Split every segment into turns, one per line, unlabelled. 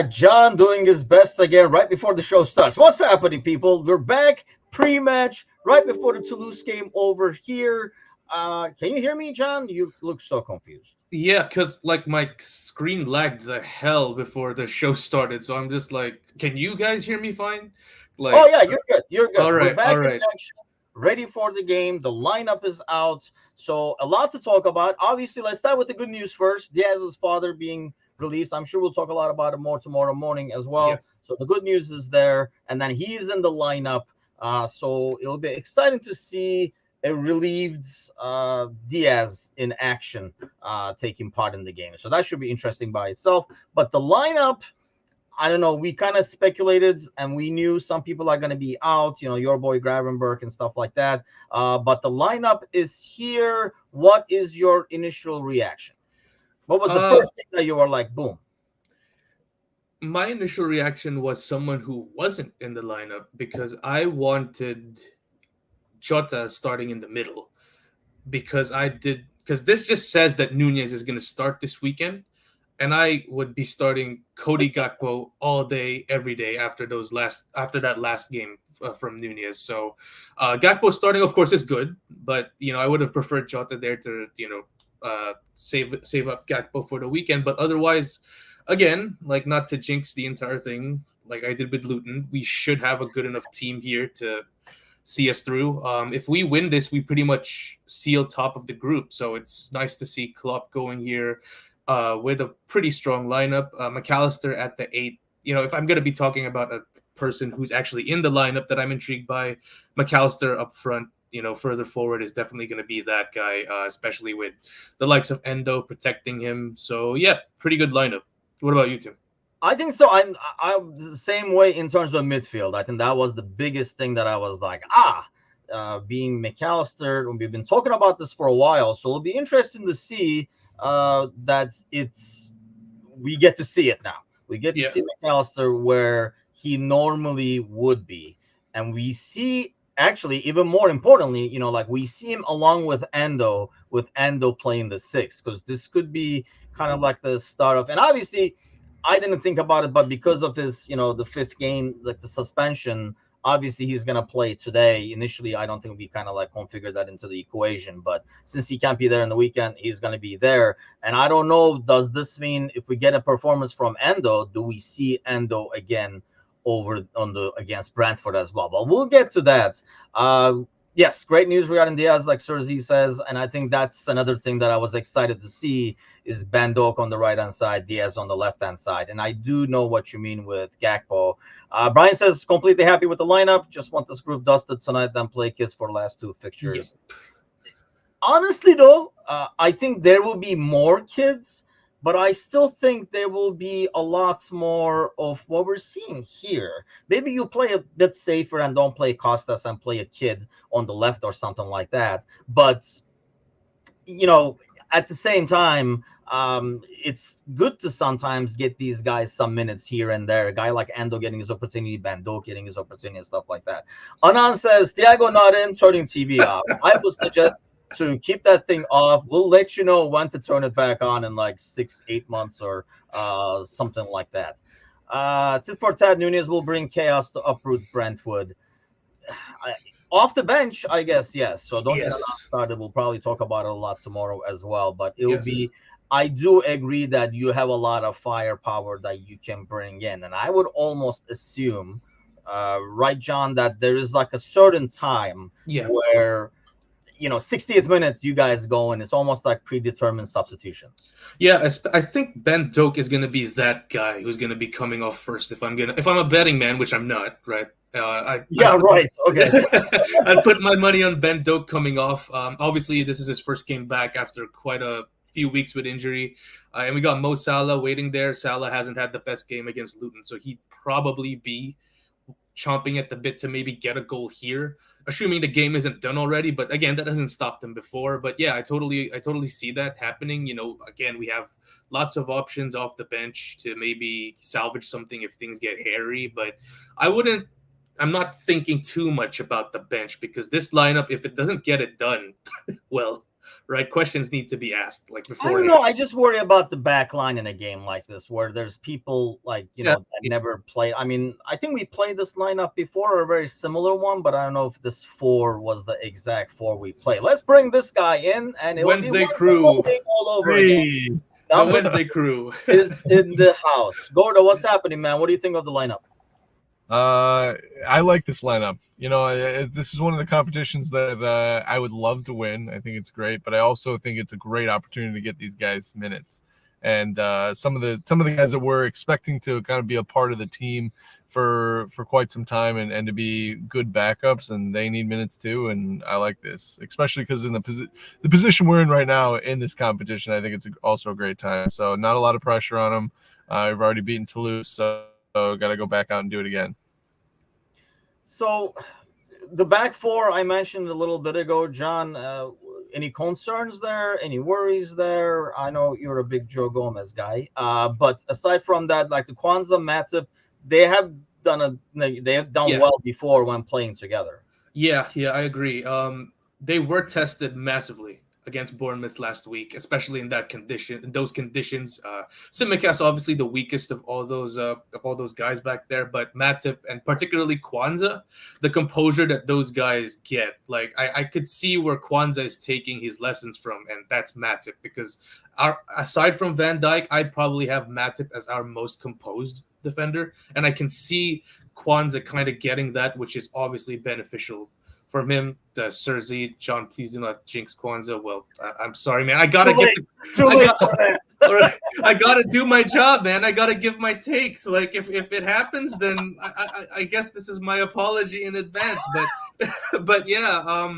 John doing his best again right before the show starts. What's happening, people? We're back pre-match right before the Toulouse game over here. Can you hear me, John? You look so confused.
Yeah, because like my screen lagged the hell before the show started, so I'm just like, can you guys hear me fine?
Oh
Like,
yeah, you're good. You're good.
all
We're
right, all
back in
right.
action, ready for the game. The lineup is out, so a lot to talk about. Obviously, let's start with the good news first. Diaz's father being released. I'm sure we'll talk a lot about it more tomorrow morning as
Yeah.
well. So the good news is there, and then he's in the lineup. So it'll be exciting to see a relieved Diaz in action, taking part in the game. So that should be interesting by itself. But the lineup, I don't know. We kind of speculated and we knew some people are going to be out, your boy Gravenberg and stuff like that. But the lineup is here. What is your initial reaction? What was the
Uh,
first thing that you were like, boom?
my initial reaction was someone who wasn't in the lineup because I wanted Jota starting in the middle because this just says that Nunez is going to start this weekend, and I would be starting Cody Gakpo all day, every day after that last game from Nunez. So Gakpo starting, of course, is good, but I would have preferred Jota there to save up Gakpo for the weekend. But otherwise, again, like not to jinx the entire thing, like I did with Luton, we should have a good enough team here to see us through. If we win this, we pretty much seal top of the group. So it's nice to see Klopp going here with a pretty strong lineup. McAllister at the 8. If I'm going to be talking about a person who's actually in the lineup that I'm intrigued by, McAllister up front, further forward is definitely going to be that guy, especially with the likes of Endo protecting him. So, yeah, pretty good lineup. What about you, Tim?
I think so. I'm the same way in terms of midfield. I think that was the biggest thing that I was like, being McAllister. We've been talking about this for a while, so it'll be interesting to see that we get to see it now. We get to
Yeah.
see McAllister where he normally would be, and we see actually even more importantly, like we see him along with Endo playing the six because this could be kind of like the start of, and obviously I didn't think about it, but because of his, the fifth game, like the suspension, obviously he's gonna play today. Initially, I don't think we kind of like configured that into the equation, but since he can't be there in the weekend, he's gonna be there. And I don't know, does this mean if we get a performance from Endo, do we see Endo again over on the against Brentford as well? But we'll get to that. Yes, great news regarding Diaz, like Sir Z says, and I think that's another thing that I was excited to see is Bandok on the right hand side, Diaz on the left hand side, and I do know what you mean with Gakpo. Brian says completely happy with the lineup. Just want this group dusted tonight, then play kids for the last two
Yeah.
fixtures. Honestly, though, I think there will be more kids, but I still think there will be a lot more of what we're seeing here. Maybe you play a bit safer and don't play Costas and play a kid on the left or something like that. But, you know, at the same time, it's good to sometimes get these guys some minutes here and there. A guy like Ando getting his opportunity, Bando getting his opportunity, and stuff like that. Anan says, Thiago not in, turning TV off. I would suggest to keep that thing off. We'll let you know when to turn it back on in like 6-8 months or something like that. Tit for tat, Nunez will bring chaos to uproot Brentwood. Off the bench, I guess, yes. So don't get us
Yes.
started. We'll probably talk about it a lot tomorrow as well. But it will
Yes.
be, I do agree that you have a lot of firepower that you can bring in. And I would almost assume, right, John, that there is like a certain time
Yeah.
where 60th minute you guys go and it's almost like predetermined substitutions.
Yeah, I think Ben Doak is gonna be that guy who's gonna be coming off first. If I'm a betting man, which I'm not, right?
Yeah, right. Okay.
I'd put my money on Ben Doak coming off. Obviously, this is his first game back after quite a few weeks with injury, and we got Mo Salah waiting there. Salah hasn't had the best game against Luton, so he'd probably be chomping at the bit to maybe get a goal here, assuming the game isn't done already. But again, that doesn't stop them before. But yeah, I totally see that happening. Again, we have lots of options off the bench to maybe salvage something if things get hairy. But I wouldn't. I'm not thinking too much about the bench because this lineup, if it doesn't get it done, well, right? Questions need to be asked like
I don't
beforehand.
know. I just worry about the back line in a game like this, where there's people like
Yeah.
that never play. I mean, I think we played this lineup before, or a very similar one, but I don't know if this four was the exact four we played. Let's bring this guy in, and it'll be
Wednesday
Wednesday
crew.
morning all over again.
Hey,
The
Number
Wednesday crew.
is in the house. Gordo, what's happening, man? What do you think of the lineup?
I like this lineup. This is one of the competitions that I would love to win. I think it's great, but I also think it's a great opportunity to get these guys minutes. And some of the guys that we're expecting to kind of be a part of the team for quite some time and to be good backups, and they need minutes too. And I like this, especially because in the position we're in right now in this competition, I think it's also a great time. So not a lot of pressure on them. I've already beaten Toulouse, so got to go back out and do it again.
So the back four I mentioned a little bit ago, John. Any concerns there? Any worries there? I know you're a big Joe Gomez guy, but aside from that, like the Kwanzaa, Matip, they have done well before when playing together.
Yeah, I agree. They were tested massively against Bournemouth last week, especially in those conditions. Tsimikas obviously the weakest of all those guys back there, but Matip and particularly Kwanzaa, the composure that those guys get, like I could see where Kwanzaa is taking his lessons from, and that's Matip, because aside from Van Dijk, I'd probably have Matip as our most composed defender, and I can see Kwanzaa kind of getting that, which is obviously beneficial from him. Serzi, John, please do not jinx Kwanzaa. Well, I'm sorry, man. I gotta do my job, man. I gotta give my takes. Like if it happens, then I guess this is my apology in advance. But yeah,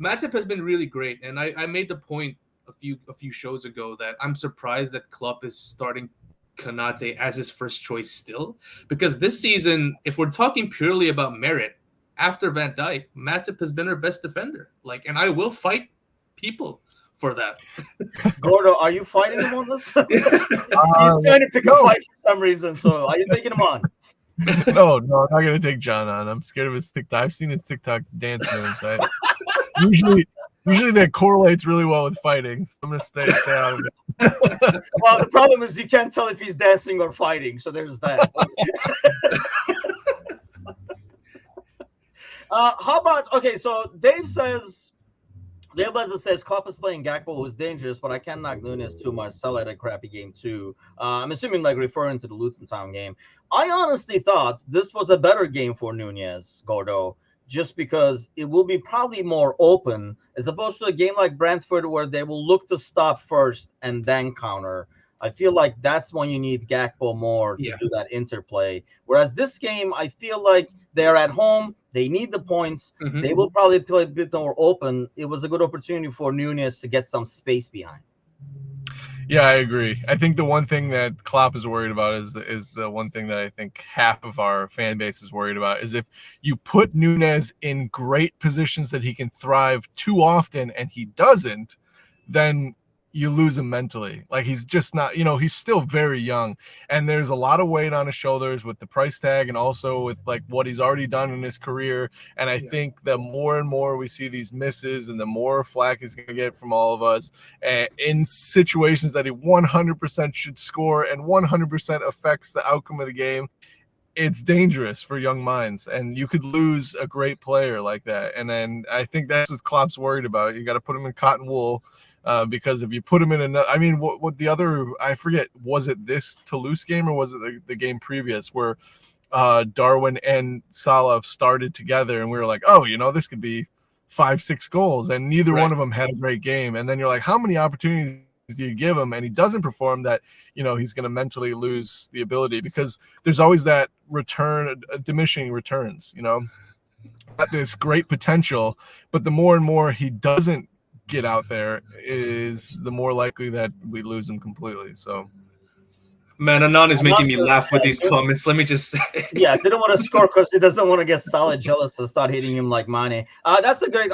Matip has been really great, and I made the point a few shows ago that I'm surprised that Klopp is starting Konate as his first choice still, because this season, if we're talking purely about merit, after Van Dijk, Matip has been our best defender. Like, and I will fight people for that.
Gordo, are you fighting him on this? He's trying to pick a fight for some reason. So, are you taking him on?
No, I'm not gonna take John on. I'm scared of his TikTok. I've seen his TikTok dance moves. Usually that correlates really well with fighting. So I'm gonna stay out of it.
Well, the problem is you can't tell if he's dancing or fighting. So there's that. How about so Dave Buzzer says Klopp is playing Gakpo, who's dangerous, but I can't knock Nunez too much. Salah had a crappy game too. I'm assuming like referring to the Luton Town game. I honestly thought this was a better game for Nunez, Gordo, just because it will be probably more open as opposed to a game like Brentford where they will look to stop first and then counter. I feel like that's when you need Gakpo more to do that interplay. Whereas this game, I feel like they're at home. They need the points. Mm-hmm. They will probably play a bit more open. It was a good opportunity for Nunez to get some space behind.
Yeah, I agree. I think the one thing that Klopp is worried about is the one thing that I think half of our fan base is worried about is if you put Nunez in great positions that he can thrive too often and he doesn't, then you lose him mentally. Like he's just not, he's still very young and there's a lot of weight on his shoulders with the price tag and also with like what he's already done in his career. And I think the more and more we see these misses and the more flack he's going to get from all of us in situations that he 100% should score and 100% affects the outcome of the game, it's dangerous for young minds and you could lose a great player like that. And then I think that's what Klopp's worried about. You got to put him in cotton wool. Because if you put him in another, I mean, what the other, I forget, was it this Toulouse game or was it the game previous where Darwin and Salah started together and we were like, oh, this could be 5-6 goals and neither one of them had a great game. And then you're like, how many opportunities do you give him? And he doesn't perform that, he's going to mentally lose the ability because there's always that diminishing returns, at this great potential, but the more and more he doesn't get out there is the more likely that we lose him completely. So
man, Anan is making me laugh with these comments. Let me just say.
Yeah, didn't want to score because he doesn't want to get Salah jealous and start hitting him like Mane. That's a great.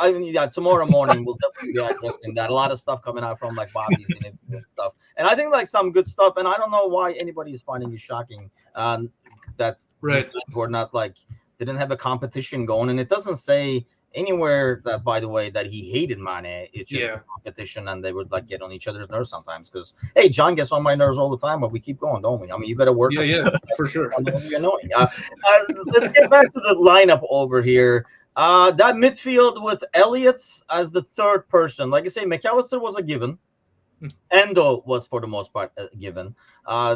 Tomorrow morning we'll definitely be addressing that. A lot of stuff coming out from like Bobby's and stuff, and I think like some good stuff. And I don't know why anybody is finding it shocking that we're not like didn't have a competition going, and it doesn't say anywhere that, by the way, that he hated Mane. It's just
Yeah.
a competition, and they would like get on each other's nerves sometimes. Because hey, John gets on my nerves all the time, but we keep going, don't we? I mean, you got to work.
Yeah, for sure.
Annoying. Let's get back to the lineup over here. That midfield with Elliott as the third person. Like I say, McAllister was a given. Endo was for the most part given.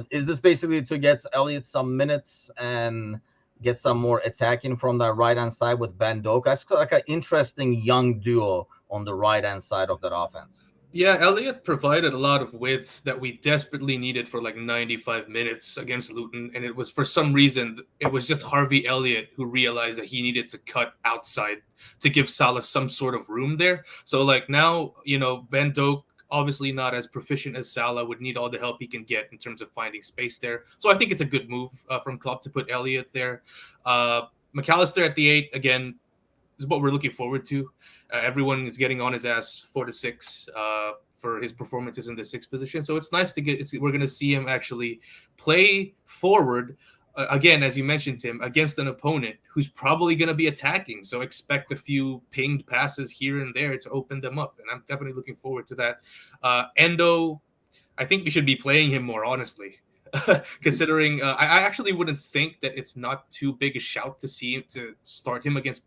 Is this basically to get Elliott some minutes and get some more attacking from that right hand side with Bandok? That's like an interesting young duo on the right hand side of that offense.
Yeah, Elliott provided a lot of width that we desperately needed for like 95 minutes against Luton. And it was, for some reason, it was just Harvey Elliott who realized that he needed to cut outside to give Salah some sort of room there. So like now, Ben Doak, obviously not as proficient as Salah, would need all the help he can get in terms of finding space there. So I think it's a good move from Klopp to put Elliott there. McAllister at the 8, again, is what we're looking forward to. Everyone is getting on his ass 4 to 6 for his performances in the 6th position. So it's nice to we're going to see him actually play forward again, as you mentioned, Tim, against an opponent who's probably going to be attacking. So expect a few pinged passes here and there to open them up. And I'm definitely looking forward to that. Endo, I think we should be playing him more, honestly. Considering I actually wouldn't think that it's not too big a shout to see him to start him against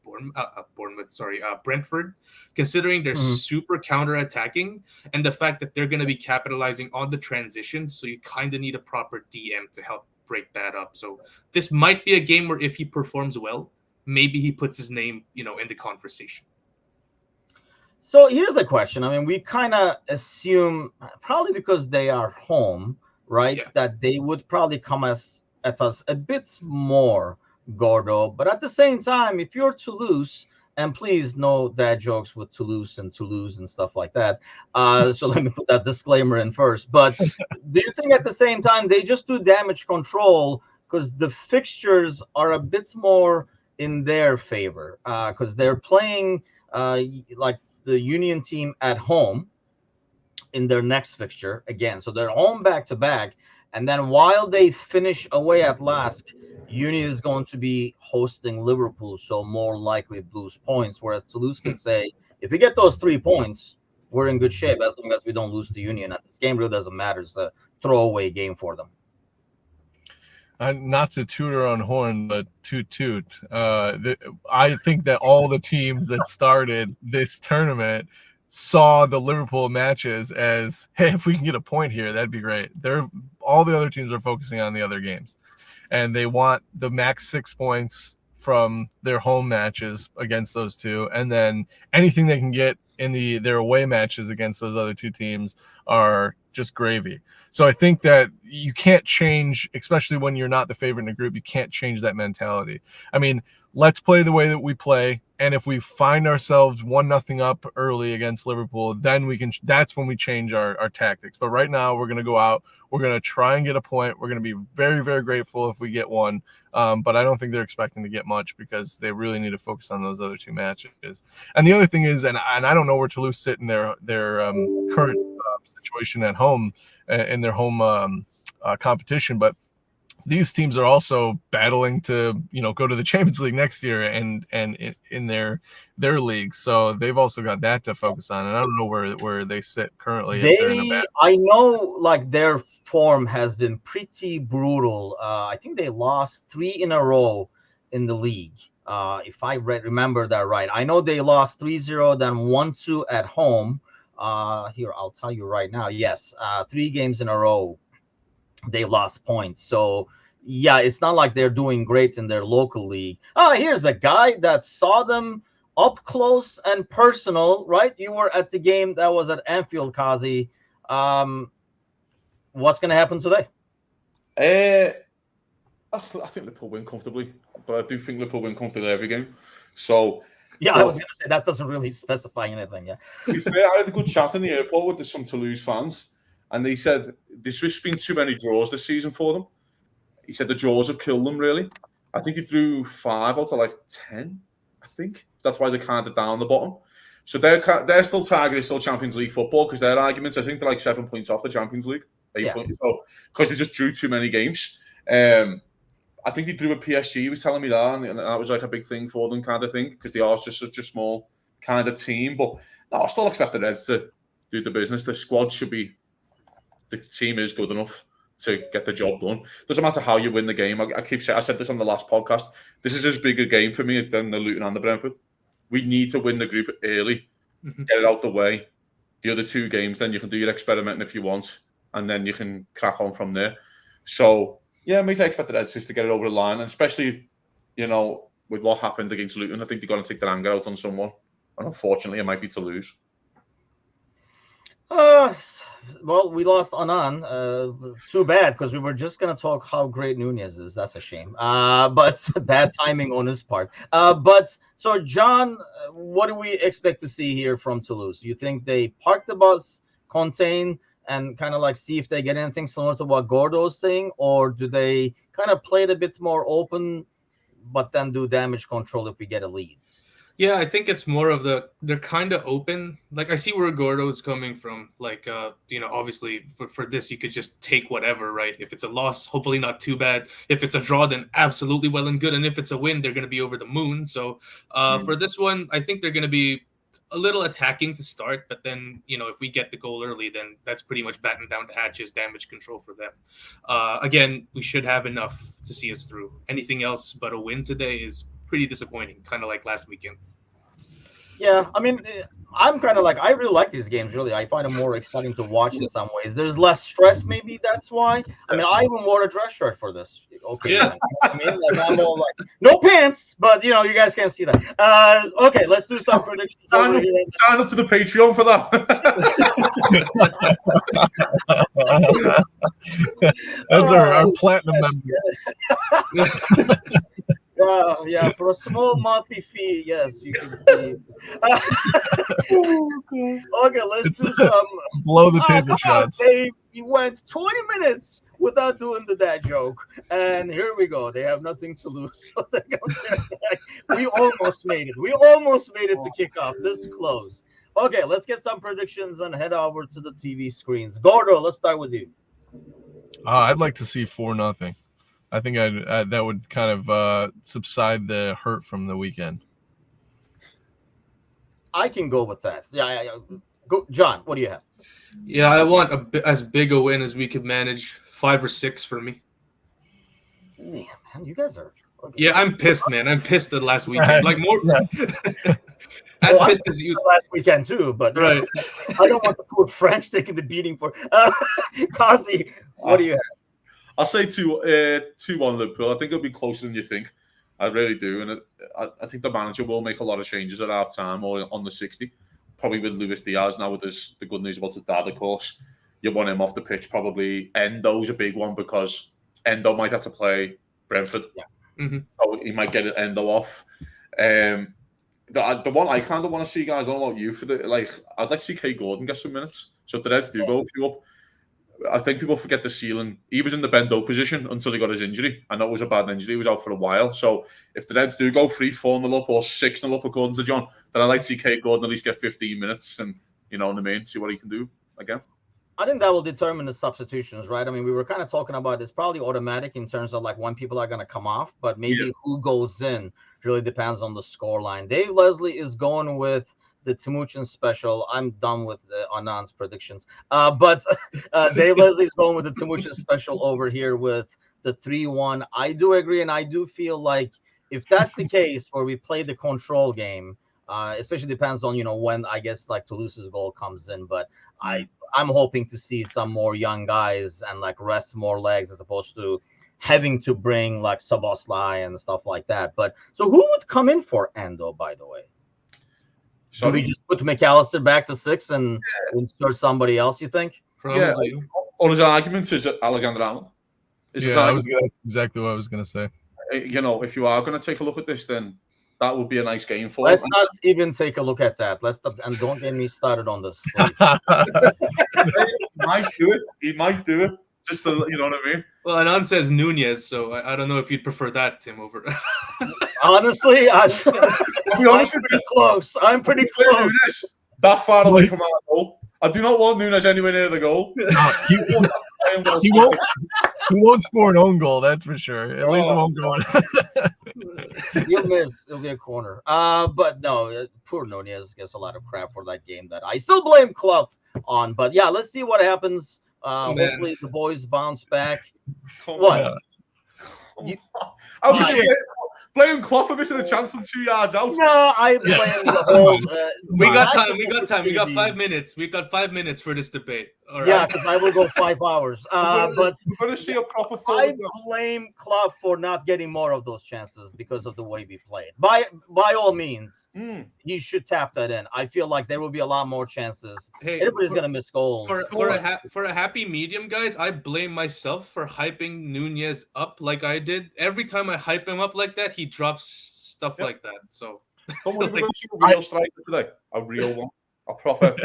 Brentford, considering they're super counter-attacking and the fact that they're going to be capitalizing on the transition. So you kind of need a proper DM to help break that up. So this might be a game where if he performs well, maybe he puts his name, in the conversation.
So here's the question. I mean, we kind of assume, probably because they are home, right, that they would probably come at us a bit more, Gordo. But at the same time, if you're Toulouse, and please no dad jokes with Toulouse and stuff like that. So let me put that disclaimer in first. But do you think at the same time they just do damage control because the fixtures are a bit more in their favor? Because they're playing like the Union team at home in their next fixture again. So they're home back-to-back. And then while they finish away at Lask, Union is going to be hosting Liverpool, so more likely lose points. Whereas Toulouse can say, if we get those 3 points, we're in good shape as long as we don't lose to Union. And this game really doesn't matter. It's a throwaway game for them.
Not to toot our own horn, but toot. I think that all the teams that started this tournament saw the Liverpool matches as, hey, if we can get a point here, that'd be great. All the other teams are focusing on the other games, and they want the max 6 points from their home matches against those two, and then anything they can get in their away matches against those other two teams are just gravy. So I think that you can't change, especially when you're not the favorite in a group, you can't change that mentality. I mean, let's play the way that we play. And if we find ourselves 1-0 up early against Liverpool, then that's when we change our tactics. But right now we're going to go out. We're going to try and get a point. We're going to be very, very grateful if we get one. But I don't think they're expecting to get much because they really need to focus on those other two matches. And the other thing is, and I don't know where Toulouse sit in their current situation at home in their home competition, but these teams are also battling to, go to the Champions League next year and in their league. So they've also got that to focus on. And I don't know where they sit currently.
I know like their form has been pretty brutal. I think they lost 3 in a row in the league. If I remember that right. I know they lost 3-0, then 1-2 at home. Here, I'll tell you right now. Yes, 3 games in a row they lost points. So yeah, it's not like they're doing great in their local league. Here's a guy that saw them up close and personal, right? You were at the game that was at Anfield, Kazi. What's going to happen today?
I think Liverpool win comfortably, but I do think Liverpool win comfortably every game. So
yeah, I was going to say that doesn't really specify anything. Yeah.
To be fair, I had a good chat in the airport with some Toulouse fans, and they said there's just been too many draws this season for them. He said the draws have killed them, really. I think he drew 5 out of like 10, I think. That's why they're kind of down the bottom. So they're still targeting Champions League football because their arguments, I think they're like 7 points off the Champions League. 8 points. So, because they just drew too many games. I I think he drew a PSG. He was telling me that, and that was like a big thing for them, kind of thing, because they are just such a small kind of team. But no, I still expect the Reds to do the business. The squad should be, the team is good enough to get the job done. Doesn't matter how you win the game. I keep saying, I said this on the last podcast. This is as big a game for me than the Luton and the Brentford. We need to win the group early, get it out the way. The other 2 games, then you can do your experimenting if you want, and then you can crack on from there. So, yeah, mate, I expect the Reds just to get it over the line, and especially, with what happened against Luton, I think they're going to take their anger out on someone, and unfortunately, it might be Toulouse.
Well, we lost Anand. Too bad, because we were just gonna talk how great Nunez is. That's a shame. But bad timing on his part. But so John, what do we expect to see here from Toulouse? You think they park the bus, contain, and kind of like see if they get anything similar to what Gordo's saying, or do they kind of play it a bit more open, but then do damage control if we get a lead?
Yeah, I think it's more of they're kind of open. Like, I see where Gordo's coming from. Like, obviously for this, you could just take whatever, right? If it's a loss, hopefully not too bad. If it's a draw, then absolutely well and good. And if it's a win, they're going to be over the moon. So for this one, I think they're going to be a little attacking to start. But then, if we get the goal early, then that's pretty much batten down the hatches, damage control for them. Again, we should have enough to see us through. Anything else but a win today is pretty disappointing, kind of like last weekend.
Yeah, I mean, I'm kind of like, I really like these games, really. I find them more exciting to watch in some ways. There's less stress, maybe that's why. I mean, I even wore a dress shirt for this. Okay,
yeah.
I mean, like, I'm all like, no pants, but, you guys can't see that. Okay, let's do some predictions.
Sign up to the Patreon for that.
Those are our platinum members.
Yeah, for a small monthly fee, yes, you can see. Okay, let's do some.
Blow the table shots.
They went 20 minutes without doing the dad joke, and here we go. They have nothing to lose. So they go back. We almost made it. We almost made it to kick off. This close. Okay, let's get some predictions and head over to the TV screens. Gordo, let's start with you.
I'd like to see 4-0. I think that would kind of subside the hurt from the weekend.
I can go with that. Yeah. Go, John, what do you have?
Yeah, I want as big a win as we could manage. 5 or 6 for me.
Damn, man, you guys are. Okay.
Yeah, I'm pissed, man. I'm pissed the last weekend. Like more. As pissed as you
last weekend too, but
right.
I don't want the poor French taking the beating for. Kazi, what do you have?
I'll say 2-1 Liverpool. I think it'll be closer than you think. I really do. And I think the manager will make a lot of changes at half time or on the 60. Probably with Luis Diaz now, with the good news about his dad, of course. You want him off the pitch, probably. Endo's a big one because Endo might have to play Brentford.
Yeah.
Mm-hmm.
So he might get an Endo off. The one I kind of want to see, guys, I don't know about you, I'd like to see Kay Gordon get some minutes. So if the Reds do go a few up, I think people forget the ceiling. He was in the bend-up position until he got his injury. I know it was a bad injury. He was out for a while. So if the Reds do go 3-4-0 up or 6-0 up, according to John, then I'd like to see Kate Gordon at least get 15 minutes and, you know what I mean, see what he can do again.
I think that will determine the substitutions, right? I mean, we were kind of talking about it's probably automatic in terms of like when people are going to come off, but maybe who goes in really depends on the scoreline. Dave Leslie is going with the Timuchin special. I'm done with Anand's predictions. But Dave Leslie's going with the Timuchin special over here with the 3-1. I do agree, and I do feel like if that's the case where we play the control game, especially depends on, when I guess like Toulouse's goal comes in, but I'm hoping to see some more young guys and like rest more legs as opposed to having to bring like Szoboszlai and stuff like that. But so who would come in for Endo, by the way? So we just put McAllister back to 6 and insert somebody else, you think?
Probably.
Yeah, all his arguments is Alexander Arnold.
That's exactly what I was going to say.
If you are going to take a look at this, then that would be a nice game for
Let's not even take a look at that. And don't get me started on this, please.
He might do it. Just to, you know what I mean?
Well, Anand says Nunez, so I don't know if you'd prefer that, Tim, over.
Honestly, I'm pretty close. I'm pretty close.
Nunez, that far away from our goal. I do not want Nunez anywhere near the goal.
He won't. He won't score an own goal, that's for sure. At least it won't go in.
You'll miss. It'll be a corner. But no, poor Nunez gets a lot of crap for that game that I still blame Klopp on. But yeah, let's see what happens. Hopefully the boys bounce back. What?
Blame Klopp for missing a chance from 2 yards out.
No, I blame the whole.
We got time. We got time. We got 5 minutes. We got 5 minutes for this debate. All right.
Yeah, because I will go 5 hours. But
we're going to see a proper.
I blame Klopp for not getting more of those chances because of the way we played. By all means, he should tap that in. I feel like there will be a lot more chances.
Hey,
everybody's going to miss goals.
For a happy medium, guys, I blame myself for hyping Nunez up like I did. Every time I hype him up like that, he drops stuff like that. So
we're going to see a real striker today, a real one, a proper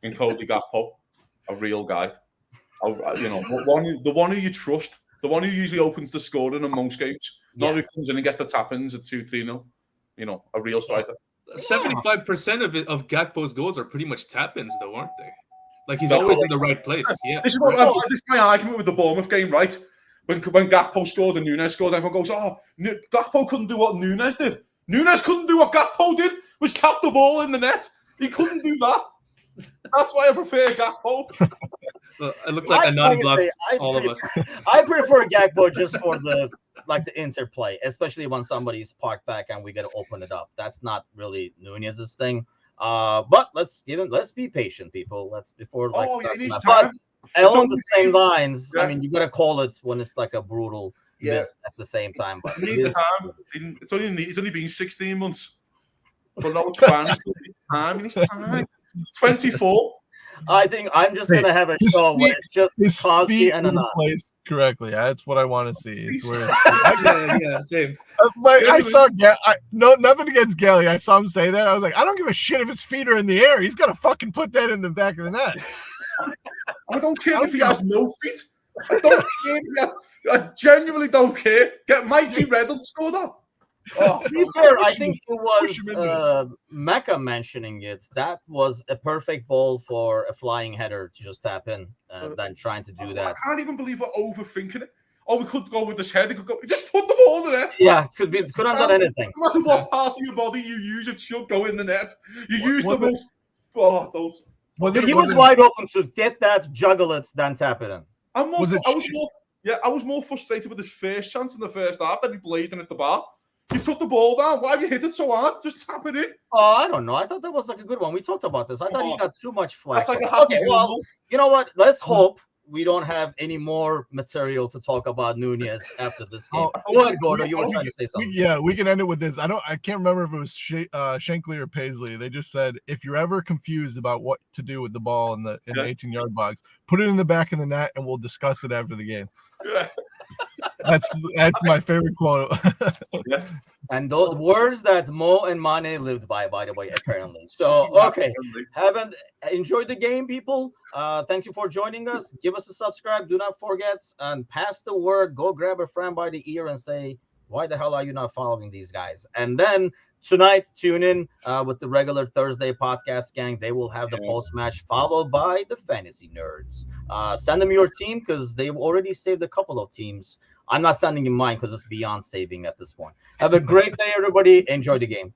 in Cody Gakpo, a real guy. The one who you trust, the one who usually opens the scoring in most games. Not who comes in and gets the tap-ins at 2-3-0. A real striker.
75% of Gakpo's goals are pretty much tap-ins, though, aren't they? Like he's always in the right place. Yeah.
This is my argument with the Bournemouth game, right? When Gakpo scored and Nunez scored, everyone goes, Gakpo couldn't do what Nunez did. Nunez couldn't do what Gakpo did, was tap the ball in the net. He couldn't do that. That's why I prefer Gakpo.
It looks like a non-block, all of us.
I prefer Gakpo just for the interplay, especially when somebody's parked back and we got to open it up. That's not really Nunez's thing. But let's be patient, people. But along the same lines, I mean, you got to call it when it's like a brutal miss at the same time. But
it's only been 16 months. But no, it's fine. It's time. 24.
I think I'm just gonna have a show where it's just Cosby and Anand.
Placed correctly. That's what I want to see. It's where
same.
I saw nothing against Gally. I saw him say that. I was like, I don't give a shit if his feet are in the air. He's got to fucking put that in the back of the net.
I don't care if he has no feet. I don't care. I genuinely don't care. Get Mighty Red and score that.
To be fair, I think it was Mecca mentioning it. That was a perfect ball for a flying header to just tap in than trying to do that.
I can't even believe we're overthinking it. We could go with this head. Just put the ball in the net.
Yeah, could have done anything.
No matter what part of your body you use, it should go in the net. You use the most.
He was wide open to get that, juggle it, then tap it in.
I was more frustrated with his first chance in the first half that he blazed in at the bar. You took the ball down. Why have you hit it so hard? Just tap it in.
Oh, I don't know. I thought that was like a good one. We talked about this. I thought he got too much flack.
That's like a happy
you know what? Let's hope we don't have any more material to talk about Nunez after this game. Go ahead, Gordo. You were trying to say something.
We can end it with this. I can't remember if it was Shankly or Paisley. They just said if you're ever confused about what to do with the ball in the 18-yard box, put it in the back of the net and we'll discuss it after the game. That's my favorite quote.
And those words that Mo and Mane lived by the way, apparently. So, okay. Haven't enjoyed the game, people. Thank you for joining us. Give us a subscribe. Do not forget and pass the word. Go grab a friend by the ear and say, why the hell are you not following these guys? And then tonight, tune in with the regular Thursday podcast gang. They will have the post-match followed by the fantasy nerds. Send them your team because they've already saved a couple of teams. I'm not sending in mine because it's beyond saving at this point. Have a great day, everybody. Enjoy the game.